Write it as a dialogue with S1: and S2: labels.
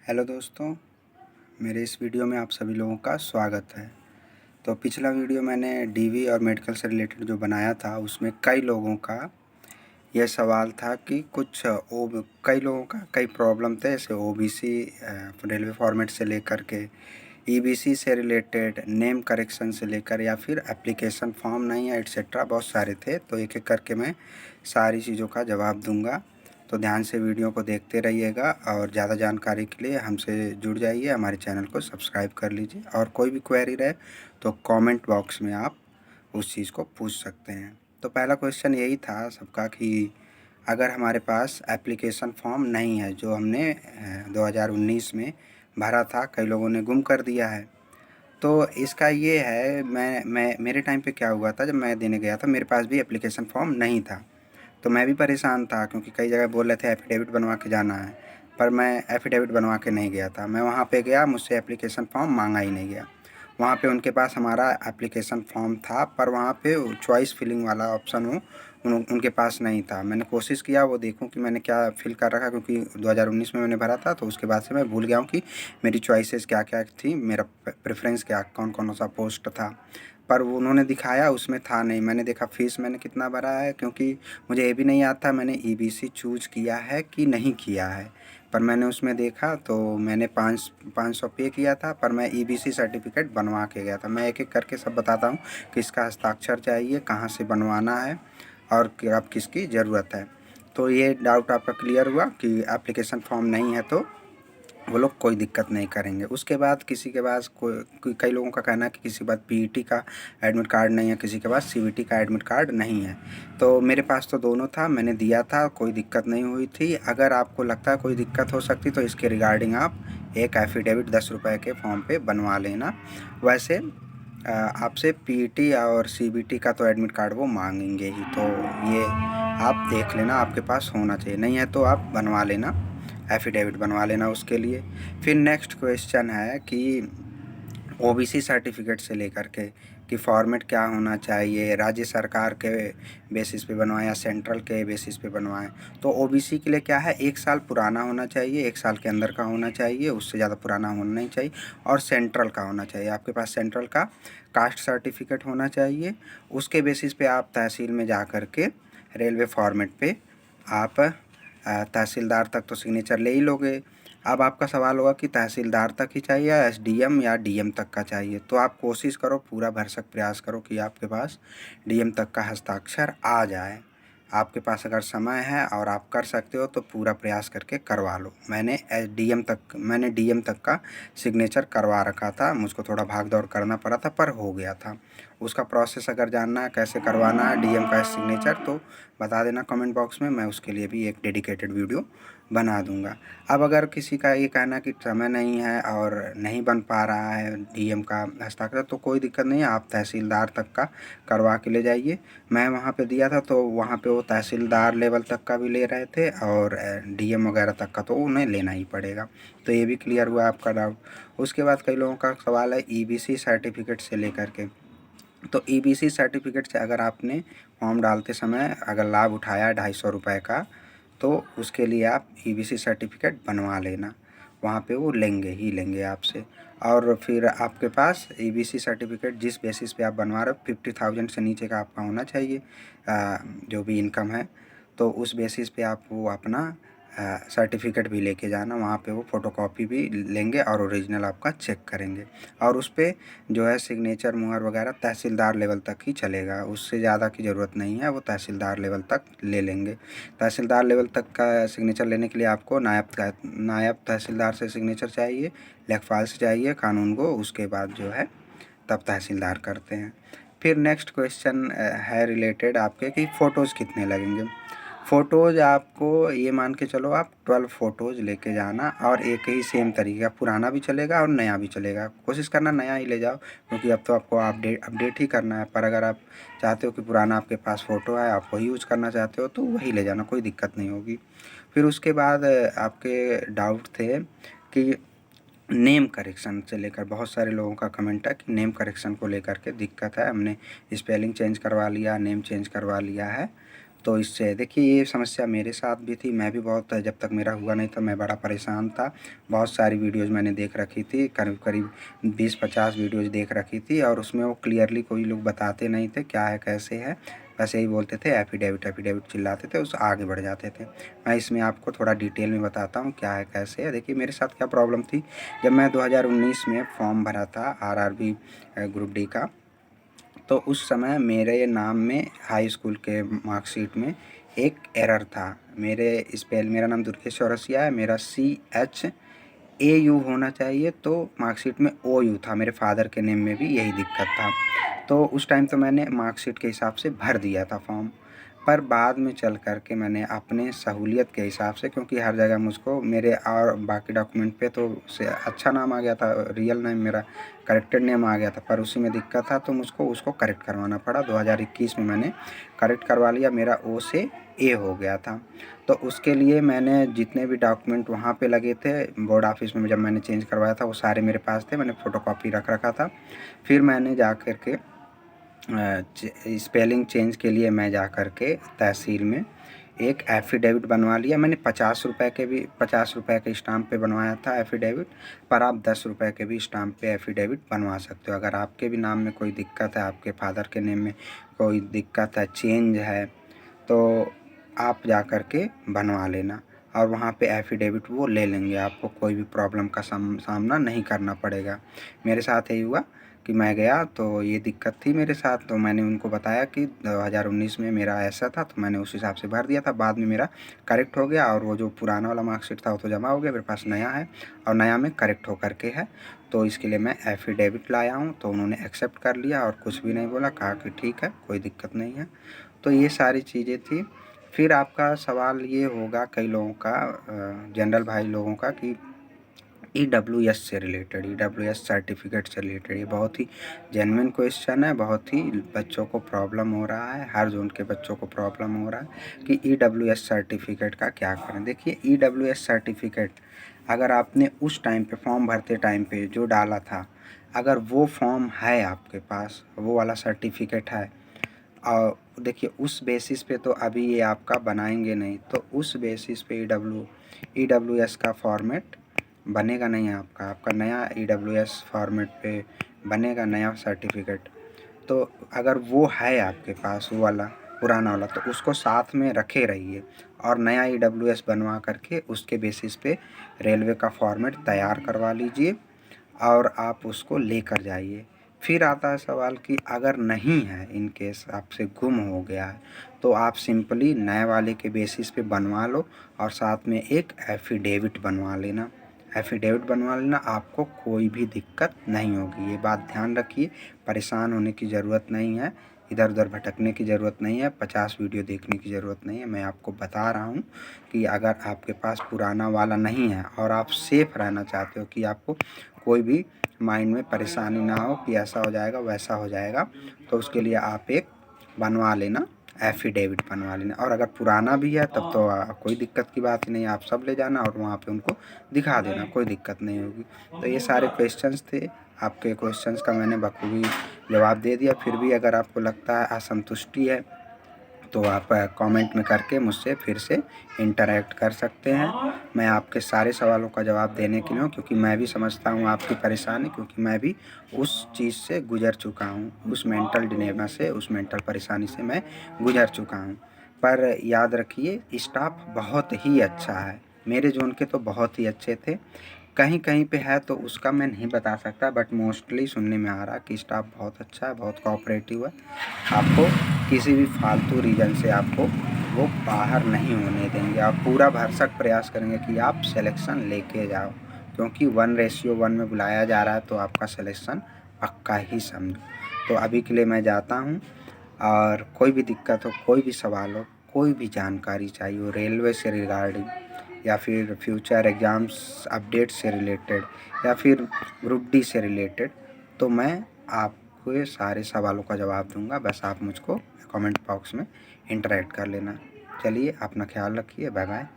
S1: Hello दोस्तों, मेरे इस वीडियो में आप सभी लोगों का स्वागत है। तो पिछला वीडियो मैंने डीवी और मेडिकल से रिलेटेड जो बनाया था उसमें कई लोगों का यह सवाल था कि कई लोगों का कई प्रॉब्लम थे, जैसे ओबीसी रेलवे फॉर्मेट से लेकर के ईबीसी से रिलेटेड, नेम करेक्शन से लेकर या फिर एप्लीकेशन फॉर्म नहीं है एट्सेट्रा, बहुत सारे थे। तो एक एक करके मैं सारी चीज़ों का जवाब दूंगा। तो ध्यान से वीडियो को देखते रहिएगा और ज़्यादा जानकारी के लिए हमसे जुड़ जाइए, हमारे चैनल को सब्सक्राइब कर लीजिए। और कोई भी क्वेरी रहे तो कमेंट बॉक्स में आप उस चीज़ को पूछ सकते हैं। तो पहला क्वेश्चन यही था सबका कि अगर हमारे पास एप्लीकेशन फॉर्म नहीं है जो हमने 2019 में भरा था, कई लोगों ने गुम कर दिया है। तो इसका ये है, मैं मेरे टाइम पे क्या हुआ था, जब मैं देने गया था मेरे पास भी एप्लीकेशन फॉर्म नहीं था। तो मैं भी परेशान था क्योंकि कई जगह बोल रहे थे एफ़िडेविट बनवा के जाना है, पर मैं एफ़िडेविट बनवा के नहीं गया था। मैं वहाँ पे गया, मुझसे एप्लीकेशन फ़ॉर्म मांगा ही नहीं गया। वहाँ पे उनके पास हमारा एप्लीकेशन फ़ॉर्म था, पर वहाँ पे चॉइस फिलिंग वाला ऑप्शन उनके पास नहीं था। मैंने कोशिश किया वो देखूं कि मैंने क्या फ़िल कर रखा, क्योंकि 2019 में मैंने भरा था, तो उसके बाद से मैं भूल गया हूँ कि मेरी चॉइसेस क्या क्या थी, मेरा प्रेफरेंस क्या कौन कौन सा पोस्ट था। पर वो उन्होंने दिखाया, उसमें था नहीं। मैंने देखा फ़ीस मैंने कितना भरा है, क्योंकि मुझे ये भी नहीं याद था मैंने ईबीसी चूज़ किया है कि नहीं किया है। पर मैंने उसमें देखा तो मैंने 500 पे किया था, पर मैं ईबीसी सर्टिफिकेट बनवा के गया था। मैं एक एक करके सब बताता हूँ, किसका हस्ताक्षर चाहिए, कहाँ से बनवाना है और कब किसकी ज़रूरत है। तो ये डाउट आपका क्लियर हुआ कि एप्लीकेशन फॉर्म नहीं है तो वो लोग कोई दिक्कत नहीं करेंगे। उसके बाद किसी के पास कई लोगों का कहना है कि किसी के पास पीईटी का एडमिट कार्ड नहीं है, किसी के पास सीवीटी का एडमिट कार्ड नहीं है। तो मेरे पास तो दोनों था, मैंने दिया था, कोई दिक्कत नहीं हुई थी। अगर आपको लगता है कोई दिक्कत हो सकती तो इसके रिगार्डिंग आप एक एफिडेविट 10 रुपये के फॉर्म पे बनवा लेना। वैसे आपसे पीईटी और सीबीटी का तो एडमिट कार्ड वो मांगेंगे ही, तो ये आप देख लेना, आपके पास होना चाहिए। नहीं है तो आप बनवा लेना, एफिडेविट बनवा लेना उसके लिए। फिर नेक्स्ट क्वेश्चन है कि ओबीसी सर्टिफिकेट से लेकर के कि फॉर्मेट क्या होना चाहिए, राज्य सरकार के बेसिस पे बनवाएं या सेंट्रल के बेसिस पे बनवाएं। तो ओबीसी के लिए क्या है, 1 साल पुराना होना चाहिए, 1 साल के अंदर का होना चाहिए, उससे ज़्यादा पुराना होना नहीं चाहिए, और सेंट्रल का होना चाहिए। आपके पास सेंट्रल का कास्ट सर्टिफिकेट होना चाहिए। उसके बेसिस पे आप तहसील में जा कर के रेलवे फॉर्मेट पे आप तहसीलदार तक तो सिग्नेचर ले ही लोगे। अब आपका सवाल होगा कि तहसीलदार तक ही चाहिए या एसडीएम या डीएम तक का चाहिए। तो आप कोशिश करो, पूरा भरसक प्रयास करो कि आपके पास डीएम तक का हस्ताक्षर आ जाए। आपके पास अगर समय है और आप कर सकते हो तो पूरा प्रयास करके करवा लो। मैंने डीएम तक का सिग्नेचर करवा रखा था, मुझको थोड़ा भाग दौड़ करना पड़ा था पर हो गया था। उसका प्रोसेस अगर जानना है कैसे करवाना है डीएम का सिग्नेचर तो बता देना कमेंट बॉक्स में, मैं उसके लिए भी एक डेडिकेटेड वीडियो बना दूंगा। अब अगर किसी का ये कहना कि समय नहीं है और नहीं बन पा रहा है डीएम का हस्ताक्षर, तो कोई दिक्कत नहीं है, आप तहसीलदार तक का करवा के ले जाइए। मैं वहाँ पे दिया था तो वहाँ पे वो तहसीलदार लेवल तक का भी ले रहे थे और डीएम वगैरह तक का तो उन्हें लेना ही पड़ेगा। तो ये भी क्लियर हुआ आपका डाउट। उसके बाद कई लोगों का सवाल है ईबीसी सर्टिफिकेट से लेकर के। तो ईबीसी सर्टिफिकेट से अगर आपने फॉर्म डालते समय अगर लाभ उठाया 250 रुपये का, तो उसके लिए आप ईबीसी सर्टिफिकेट बनवा लेना, वहाँ पे वो लेंगे ही लेंगे आपसे। और फिर आपके पास ईबीसी सर्टिफिकेट जिस बेसिस पे आप बनवा रहे हो 50,000 से नीचे का आपका होना चाहिए, जो भी इनकम है। तो उस बेसिस पे आप वो अपना सर्टिफिकेट भी लेके जाना, वहाँ पे वो फ़ोटोकॉपी भी लेंगे और ओरिजिनल आपका चेक करेंगे। और उस पे जो है सिग्नेचर मुहर वगैरह तहसीलदार लेवल तक ही चलेगा, उससे ज़्यादा की ज़रूरत नहीं है, वो तहसीलदार लेवल तक ले लेंगे। तहसीलदार लेवल तक का सिग्नेचर लेने के लिए आपको नायब तहसीलदार से सिग्नेचर चाहिए, लेखपाल से चाहिए, कानून गो, उसके बाद जो है तब तहसीलदार करते हैं। फिर नेक्स्ट क्वेश्चन है रिलेटेड आपके कि फ़ोटोज़ कितने लगेंगे। फ़ोटोज़ आपको ये मान के चलो आप 12 फ़ोटोज़ लेके जाना, और एक ही सेम तरीके का, पुराना भी चलेगा और नया भी चलेगा। कोशिश करना नया ही ले जाओ, क्योंकि अब तो आपको अपडेट ही करना है। पर अगर आप चाहते हो कि पुराना आपके पास फ़ोटो है, आप वही यूज़ करना चाहते हो, तो वही ले जाना, कोई दिक्कत नहीं होगी। फिर उसके बाद आपके डाउट थे कि नेम करेक्शन से लेकर, बहुत सारे लोगों का कमेंट है कि नेम करेक्शन को लेकर के दिक्कत है, हमने स्पेलिंग चेंज करवा लिया, नेम चेंज करवा लिया है, तो इससे देखिए ये समस्या मेरे साथ भी थी, मैं भी बहुत, जब तक मेरा हुआ नहीं था मैं बड़ा परेशान था। बहुत सारी वीडियोज़ मैंने देख रखी थी, करीब 20-50 वीडियोज़ देख रखी थी, और उसमें वो क्लियरली कोई लोग बताते नहीं थे क्या है कैसे है, बस यही बोलते थे एफिडेविट चिल्लाते थे, उस आगे बढ़ जाते थे। मैं इसमें आपको थोड़ा डिटेल में बताता हूँ क्या है कैसे है। देखिए मेरे साथ क्या प्रॉब्लम थी, जब मैं 2019 में फॉर्म भरा था आरआरबी ग्रुप डी का, तो उस समय मेरे नाम में हाई स्कूल के मार्कशीट में एक एरर था। मेरा नाम दुर्गेश चौरसिया है, मेरा CHAU होना चाहिए, तो मार्कशीट में OU था। मेरे फादर के नेम में भी यही दिक्कत था। तो उस टाइम तो मैंने मार्कशीट के हिसाब से भर दिया था फॉर्म, पर बाद में चल कर के मैंने अपने सहूलियत के हिसाब से, क्योंकि हर जगह मुझको मेरे और बाकी डॉक्यूमेंट पे तो से अच्छा नाम आ गया था, रियल नेम मेरा करेक्टेड नेम आ गया था, पर उसी में दिक्कत था, तो मुझको उसको करेक्ट करवाना पड़ा। 2021 में मैंने करेक्ट करवा लिया, मेरा O से A हो गया था। तो उसके लिए मैंने जितने भी डॉक्यूमेंट वहाँ पे लगे थे बोर्ड ऑफिस में, जब मैंने चेंज करवाया था वो सारे मेरे पास थे, मैंने फ़ोटोकॉपी रख रखा था। फिर मैंने जा कर के स्पेलिंग चेंज के लिए मैं जा कर के तहसील में एक एफ़िडेविट बनवा लिया। मैंने 50 रुपए के स्टाम्प पे बनवाया था एफ़िडेविट, पर आप 10 रुपए के भी स्टाम्प पे एफ़िडेविट बनवा सकते हो। अगर आपके भी नाम में कोई दिक्कत है, आपके फादर के नेम में कोई दिक्कत है, चेंज है, तो आप जा कर के बनवा लेना, और वहाँ पे एफ़िडेविट वो ले लेंगे, आपको कोई भी प्रॉब्लम का सामना नहीं करना पड़ेगा। मेरे साथ यही हुआ कि मैं गया तो ये दिक्कत थी मेरे साथ, तो मैंने उनको बताया कि 2019 में मेरा ऐसा था, तो मैंने उस हिसाब से भर दिया था। बाद में मेरा करेक्ट हो गया, और वो जो पुराना वाला मार्कशीट था वो तो जमा हो गया, मेरे पास नया है, और नया में करेक्ट हो करके है। तो इसके लिए मैं एफ़िडेविट लाया हूँ, तो उन्होंने एक्सेप्ट कर लिया और कुछ भी नहीं बोला, कहा कि ठीक है, कोई दिक्कत नहीं है। तो ये सारी चीज़ें थी। फिर आपका सवाल ये होगा कई लोगों का, जनरल भाई लोगों का, कि EWS से रिलेटेड, EWS सर्टिफिकेट से रिलेटेड, ये बहुत ही जेन्युइन क्वेश्चन है। बहुत ही बच्चों को प्रॉब्लम हो रहा है, हर जोन के बच्चों को प्रॉब्लम हो रहा है कि EWS सर्टिफिकेट का क्या करें। देखिए EWS सर्टिफिकेट अगर आपने उस टाइम पे फॉर्म भरते टाइम पे जो डाला था, अगर वो फॉर्म है आपके पास, वो वाला सर्टिफिकेट है, और देखिए उस बेसिस पे तो अभी ये आपका बनाएंगे नहीं, तो उस बेसिस पे EWS का फॉर्मेट बनेगा नहीं आपका। आपका नया EWS फॉर्मेट पे बनेगा नया सर्टिफिकेट। तो अगर वो है आपके पास, वो वाला पुराना वाला, तो उसको साथ में रखे रहिए, और नया EWS बनवा करके उसके बेसिस पे रेलवे का फॉर्मेट तैयार करवा लीजिए, और आप उसको लेकर जाइए। फिर आता है सवाल कि अगर नहीं है, इन केस आपसे गुम हो गया है, तो आप सिंपली नए वाले के बेसिस पे बनवा लो, और साथ में एक एफ़िडेविट बनवा लेना। एफ़िडेविट बनवा लेना, आपको कोई भी दिक्कत नहीं होगी। ये बात ध्यान रखिए, परेशान होने की ज़रूरत नहीं है, इधर उधर भटकने की ज़रूरत नहीं है, 50 वीडियो देखने की ज़रूरत नहीं है। मैं आपको बता रहा हूँ कि अगर आपके पास पुराना वाला नहीं है और आप सेफ़ रहना चाहते हो कि आपको कोई भी माइंड में परेशानी ना हो कि ऐसा हो जाएगा वैसा हो जाएगा, तो उसके लिए आप एक बनवा लेना, एफ़िडेविट बनवा लेना। और अगर पुराना भी है तब तो कोई दिक्कत की बात ही नहीं है, आप सब ले जाना और वहाँ पे उनको दिखा देना, कोई दिक्कत नहीं होगी। तो ये सारे क्वेश्चंस थे, आपके क्वेश्चंस का मैंने बखूबी जवाब दे दिया। फिर भी अगर आपको लगता है असंतुष्टि है, तो आप कमेंट में करके मुझसे फिर से इंटरैक्ट कर सकते हैं। मैं आपके सारे सवालों का जवाब देने के लिए हूँ, क्योंकि मैं भी समझता हूँ आपकी परेशानी, क्योंकि मैं भी उस चीज़ से गुज़र चुका हूँ, उस मेंटल डिलेमा से, उस मेंटल परेशानी से मैं गुज़र चुका हूँ। पर याद रखिए, स्टाफ बहुत ही अच्छा है, मेरे ज़ोन के तो बहुत ही अच्छे थे। कहीं कहीं पे है तो उसका मैं नहीं बता सकता, बट मोस्टली सुनने में आ रहा कि स्टाफ बहुत अच्छा है, बहुत कोऑपरेटिव है। आपको किसी भी फालतू रीज़न से आपको वो बाहर नहीं होने देंगे, आप पूरा भरसक प्रयास करेंगे कि आप सिलेक्शन लेके जाओ, क्योंकि 1:1 में बुलाया जा रहा है, तो आपका सिलेक्शन पक्का ही समझो। तो अभी के लिए मैं जाता हूँ, और कोई भी दिक्कत हो, कोई भी सवाल हो, कोई भी जानकारी चाहिए हो रेलवे से रिगार्डिंग, या फिर फ्यूचर एग्ज़ाम्स अपडेट से रिलेटेड, या फिर ग्रुप डी से रिलेटेड, तो मैं आपको ये सारे सवालों का जवाब दूंगा। बस आप मुझको कमेंट बॉक्स में इंटरेक्ट कर लेना। चलिए, अपना ख्याल रखिए, बाय बाय।